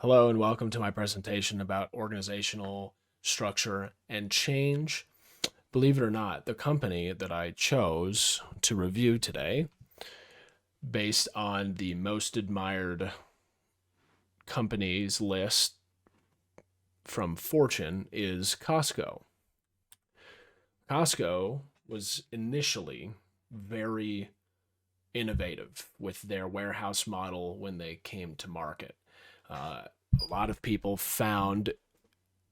Hello and welcome to my presentation about organizational structure and change. Believe it or not, the company that I chose to review today, based on the most admired companies list from Fortune, is Costco. Costco was initially very innovative with their warehouse model when they came to market. A lot of people found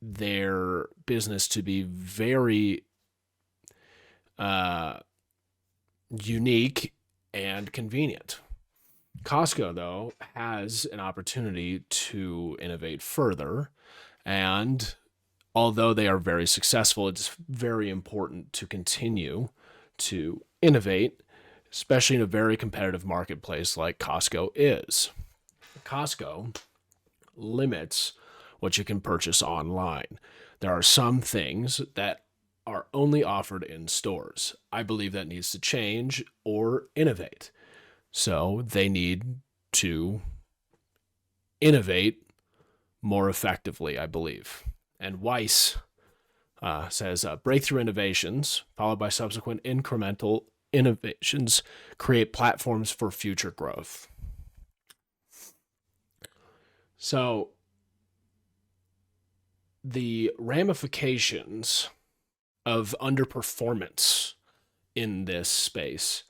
their business to be very uh, unique and convenient. Costco, though, has an opportunity to innovate further. And although they are very successful, it's very important to continue to innovate, especially in a very competitive marketplace like Costco is. Costco limits what you can purchase online. There are some things that are only offered in stores. I believe that needs to change or innovate. So they need to innovate more effectively, I believe. And Weiss says breakthrough innovations, followed by subsequent incremental innovations, create platforms for future growth. So the ramifications of underperformance in this space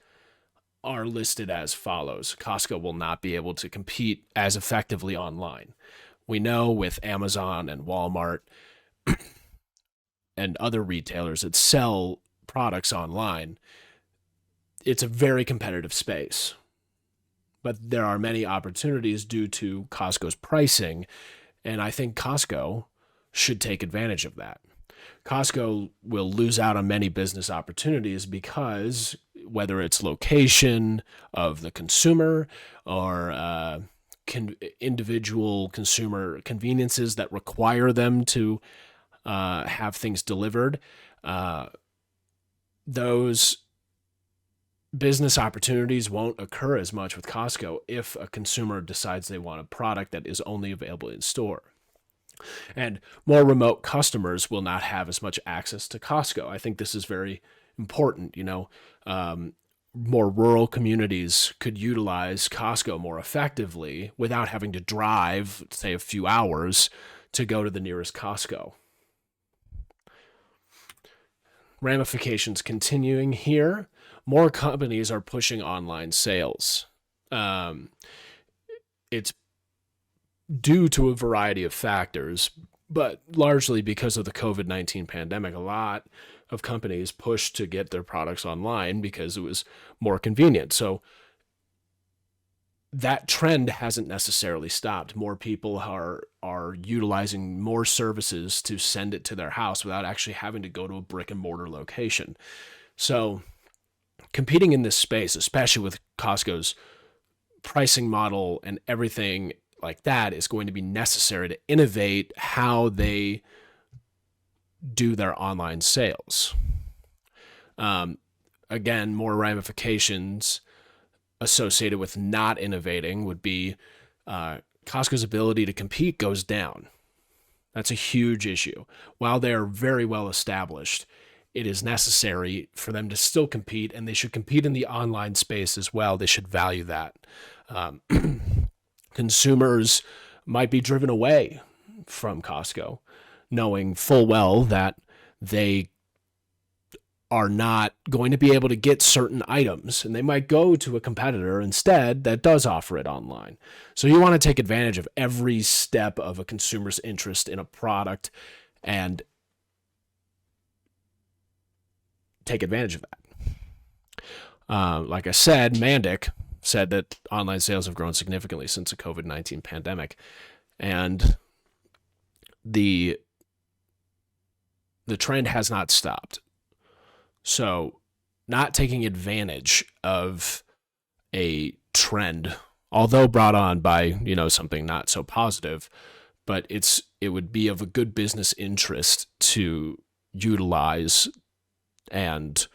are listed as follows. Costco will not be able to compete as effectively online. We know with Amazon and Walmart and other retailers that sell products online, it's a very competitive space. But there are many opportunities due to Costco's pricing, and I think Costco should take advantage of that. Costco will lose out on many business opportunities because whether it's location of the consumer or individual consumer conveniences that require them to have things delivered, those business opportunities won't occur as much with Costco if a consumer decides they want a product that is only available in store. And more remote customers will not have as much access to Costco. I think this is very important. More rural communities could utilize Costco more effectively without having to drive, say, a few hours to go to the nearest Costco. Ramifications continuing here. More companies are pushing online sales. It's due to a variety of factors, but largely because of the COVID-19 pandemic. A lot of companies pushed to get their products online because it was more convenient. So that trend hasn't necessarily stopped. More people are utilizing more services to send it to their house without actually having to go to a brick and mortar location. So competing in this space, especially with Costco's pricing model and everything like that, is going to be necessary to innovate how they do their online sales. Again, more ramifications associated with not innovating would be Costco's ability to compete goes down. That's a huge issue. While they're very well established, it is necessary for them to still compete, and they should compete in the online space as well. They should value that. Consumers might be driven away from Costco, knowing full well that they are not going to be able to get certain items, and they might go to a competitor instead that does offer it online. So you want to take advantage of every step of a consumer's interest in a product and take advantage of that. Like I said, Mandic said that online sales have grown significantly since the COVID-19 pandemic, and the trend has not stopped. So not taking advantage of a trend, although brought on by, something not so positive, but it would be of a good business interest to utilize and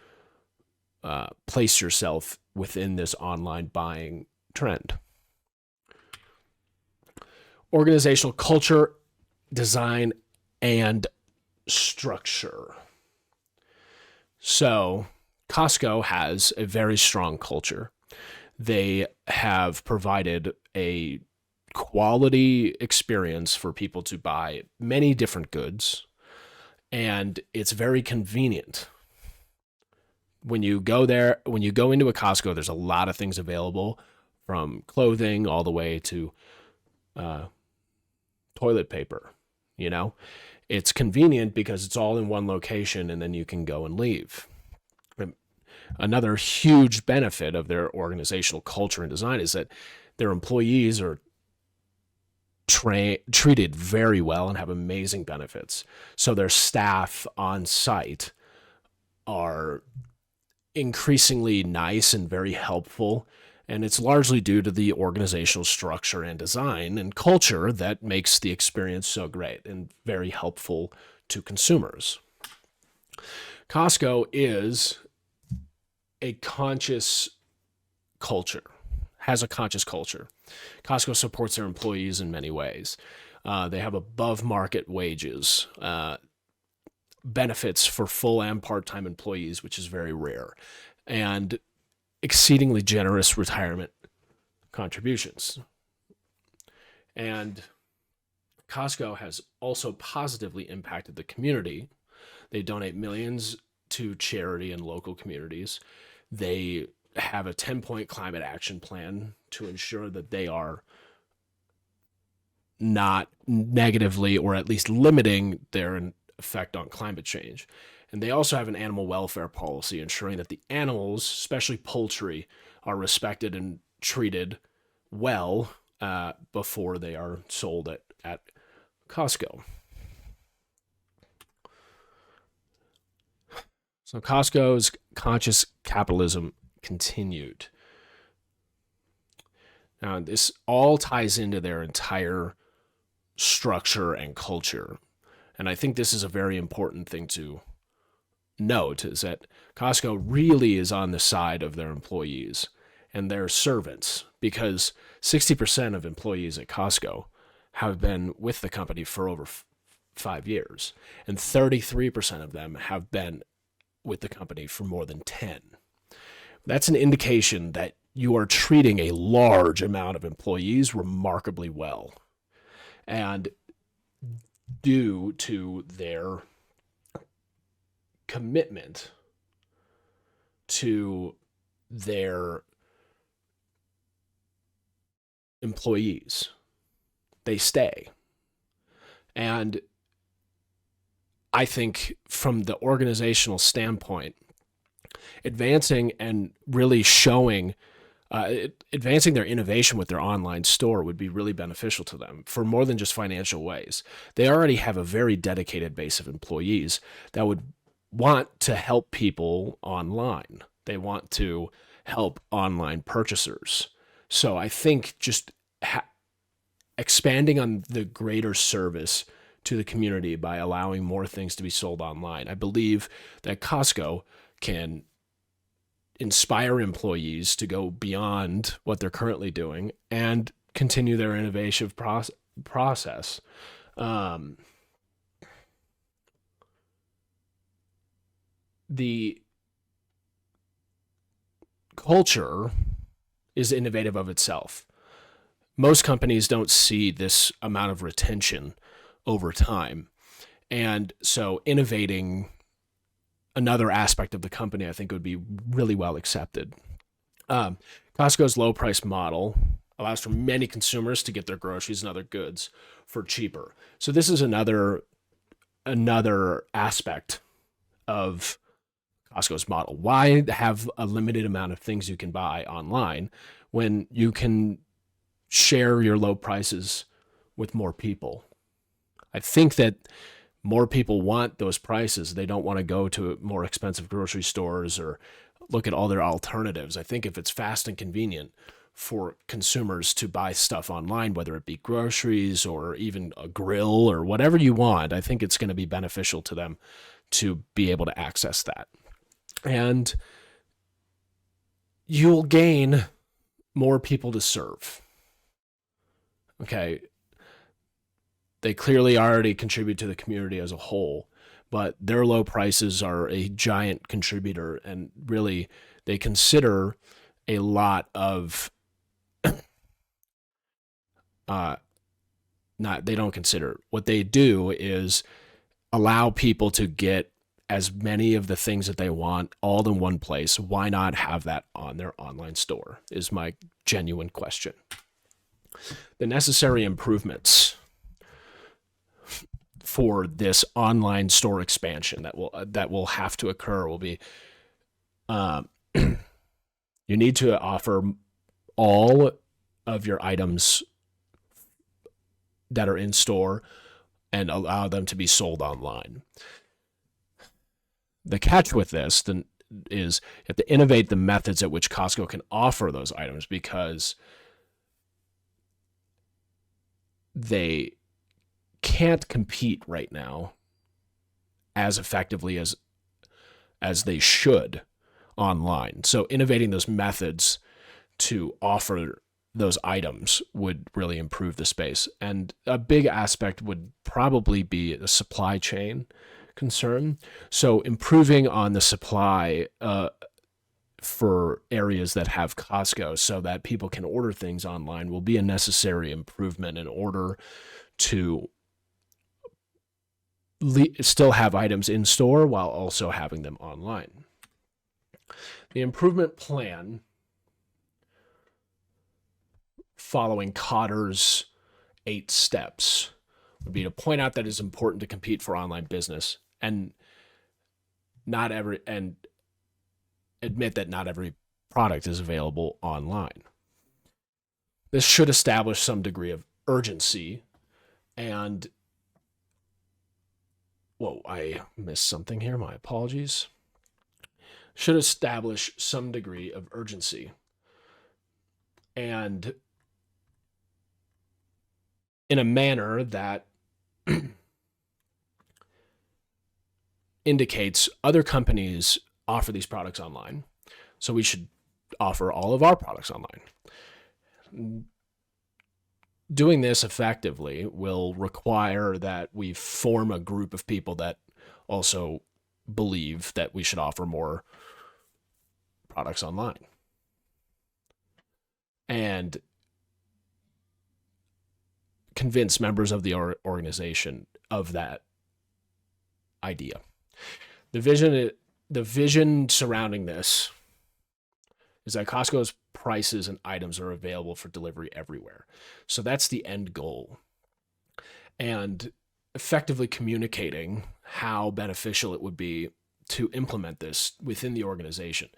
place yourself within this online buying trend. Organizational culture, design, and structure. So, Costco has a very strong culture. They have provided a quality experience for people to buy many different goods, and it's very convenient. When you go there, when you go into a Costco, there's a lot of things available, from clothing all the way to uh, toilet paper. You know, it's convenient because it's all in one location and then you can go and leave. Another huge benefit of their organizational culture and design is that their employees are treated very well and have amazing benefits. So their staff on site are increasingly nice and very helpful. And it's largely due to the organizational structure and design and culture that makes the experience so great and very helpful to consumers. Costco is a conscious culture, has a conscious culture. Costco supports their employees in many ways. They have above market wages, benefits for full and part time employees, which is very rare, and exceedingly generous retirement contributions. And Costco has also positively impacted the community. They donate millions to charity and local communities. They have a 10-point climate action plan to ensure that they are not negatively, or at least limiting their effect on climate change. And they also have an animal welfare policy ensuring that the animals, especially poultry, are respected and treated well before they are sold at Costco. So Costco's conscious capitalism continued. Now, this all ties into their entire structure and culture. And I think this is a very important thing to note, is that Costco really is on the side of their employees and their servants, because 60% of employees at Costco have been with the company for over 5 years, and 33% of them have been with the company for more than 10. That's an indication that you are treating a large amount of employees remarkably well. And due to their commitment to their employees, they stay. And I think from the organizational standpoint, advancing and really showing, advancing their innovation with their online store would be really beneficial to them for more than just financial ways. They already have a very dedicated base of employees that would want to help people online. They want to help online purchasers. So I think just expanding on the greater service to the community by allowing more things to be sold online, I believe that Costco can inspire employees to go beyond what they're currently doing and continue their innovation process. The culture is innovative of itself. Most companies don't see this amount of retention over time. And so innovating another aspect of the company, I think, would be really well accepted. Costco's low price model allows for many consumers to get their groceries and other goods for cheaper. So this is another aspect of Costco's model. Why have a limited amount of things you can buy online when you can share your low prices with more people? I think that more people want those prices. They don't want to go to more expensive grocery stores or look at all their alternatives. I think if it's fast and convenient for consumers to buy stuff online, whether it be groceries or even a grill or whatever you want, I think it's going to be beneficial to them to be able to access that. And you'll gain more people to serve. Okay. they clearly already contribute to the community as a whole, but their low prices are a giant contributor, and really they consider a lot of not they don't consider what they do is allow people to get as many of the things that they want all in one place. Why not have that on their online store is my genuine question. The necessary improvements for this online store expansion that will have to occur will be you need to offer all of your items that are in store and allow them to be sold online. The catch with this then is you have to innovate the methods at which Costco can offer those items, because they can't compete right now as effectively as they should online. So innovating those methods to offer those items would really improve the space. And a big aspect would probably be the supply chain concern. So improving on the supply for areas that have Costco so that people can order things online will be a necessary improvement in order to still have items in store while also having them online. The improvement plan following Kotter's 8 steps would be to point out that it's important to compete for online business and admit that not every product is available online. This should establish some degree of urgency and whoa, I missed something here. My apologies. Should establish some degree of urgency and in a manner that indicates other companies offer these products online, so we should offer all of our products online. Doing this effectively will require that we form a group of people that also believe that we should offer more products online. And convince members of the organization of that idea. The vision surrounding this is that Costco's prices and items are available for delivery everywhere. So that's the end goal. And effectively communicating how beneficial it would be to implement this within the organization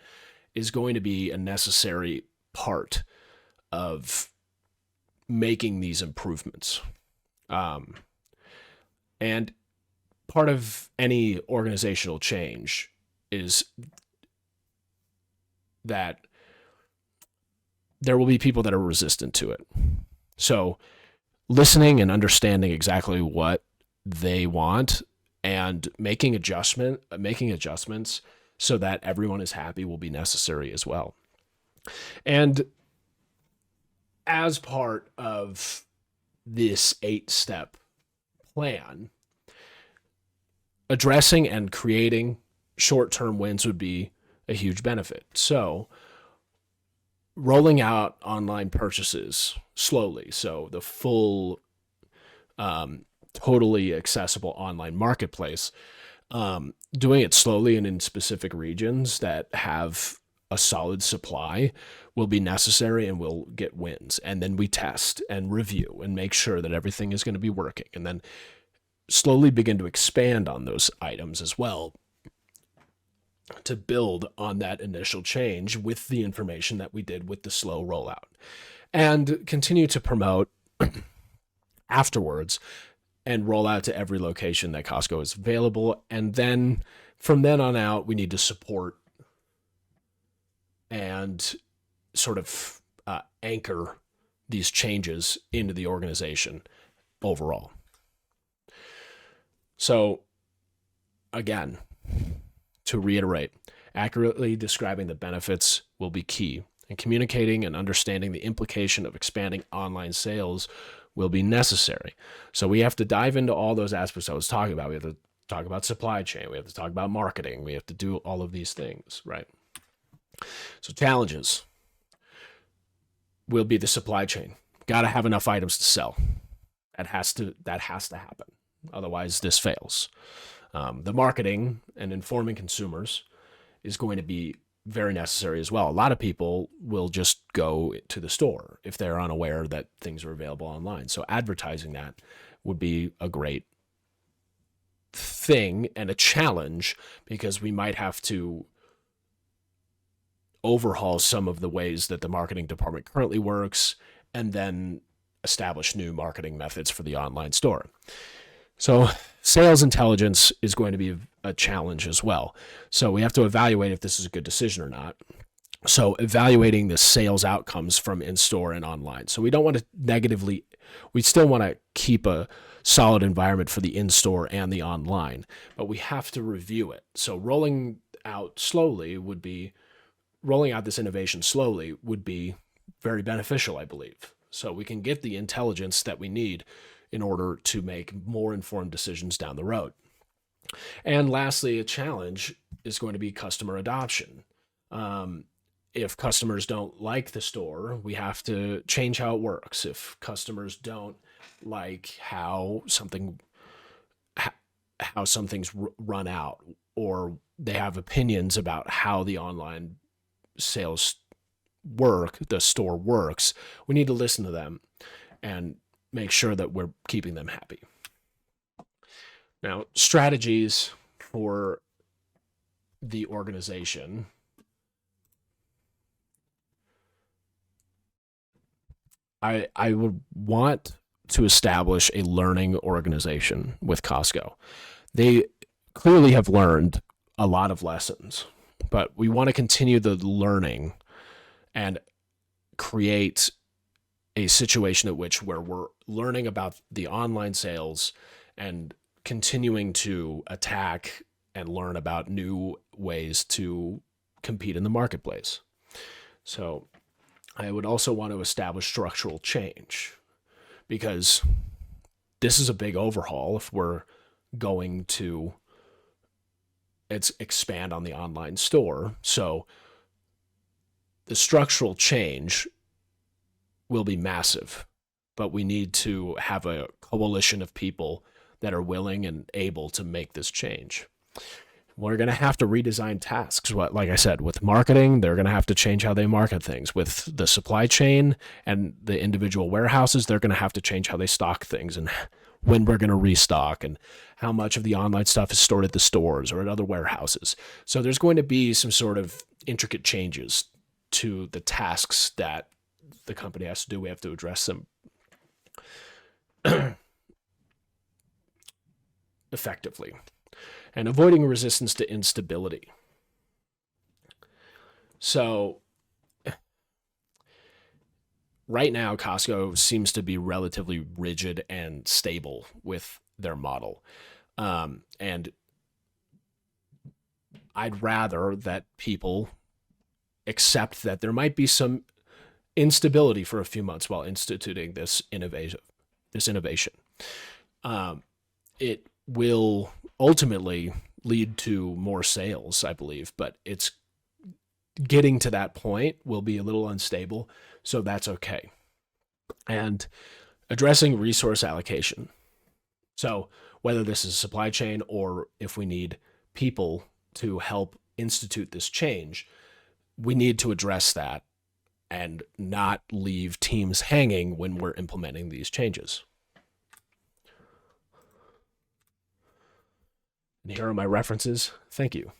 is going to be a necessary part of making these improvements. And part of any organizational change is that there will be people that are resistant to it. So listening and understanding exactly what they want and making adjustments so that everyone is happy will be necessary as well. And as part of this 8-step plan, addressing and creating short-term wins would be a huge benefit. So rolling out online purchases slowly, so the full totally accessible online marketplace, doing it slowly and in specific regions that have a solid supply will be necessary and will get wins. And then we test and review and make sure that everything is going to be working, and then slowly begin to expand on those items as well to build on that initial change with the information that we did with the slow rollout, and continue to promote afterwards and roll out to every location that Costco is available. And then from then on out, we need to support and sort of anchor these changes into the organization overall. So again, to reiterate, accurately describing the benefits will be key, and communicating and understanding the implication of expanding online sales will be necessary. So we have to dive into all those aspects I was talking about. We have to talk about supply chain. We have to talk about marketing. We have to do all of these things, right? So challenges will be the supply chain. Got to have enough items to sell. That has to happen. Otherwise, this fails. The marketing and informing consumers is going to be very necessary as well. A lot of people will just go to the store if they're unaware that things are available online. So advertising that would be a great thing and a challenge, because we might have to overhaul some of the ways that the marketing department currently works and then establish new marketing methods for the online store. So sales intelligence is going to be a challenge as well. So we have to evaluate if this is a good decision or not. So evaluating the sales outcomes from in-store and online. So we don't want to we still want to keep a solid environment for the in-store and the online, but we have to review it. So rolling out this innovation slowly would be very beneficial, I believe. So we can get the intelligence that we need in order to make more informed decisions down the road. And lastly, a challenge is going to be customer adoption. If customers don't like the store, we have to change how it works. If customers don't like how some things run out, or they have opinions about how the online sales the store works, we need to listen to them and make sure that we're keeping them happy. Now, strategies for the organization. I would want to establish a learning organization with Costco. They clearly have learned a lot of lessons, but we want to continue the learning and create a situation where we're learning about the online sales and continuing to attack and learn about new ways to compete in the marketplace. So I would also want to establish structural change, because this is a big overhaul if we're going to expand on the online store. So the structural change will be massive, but we need to have a coalition of people that are willing and able to make this change. We're going to have to redesign tasks. Like I said, with marketing, they're going to have to change how they market things. With the supply chain and the individual warehouses, they're going to have to change how they stock things and when we're going to restock and how much of the online stuff is stored at the stores or at other warehouses. So there's going to be some sort of intricate changes to the tasks that the company has to do. We have to address them effectively. And avoiding resistance to instability. So right now, Costco seems to be relatively rigid and stable with their model. And I'd rather that people accept that there might be some instability for a few months while instituting this innovation. It will ultimately lead to more sales, I believe, but it's getting to that point will be a little unstable, so that's okay. And addressing resource allocation. So whether this is supply chain or if we need people to help institute this change, we need to address that and not leave teams hanging when we're implementing these changes. And here are my references. Thank you.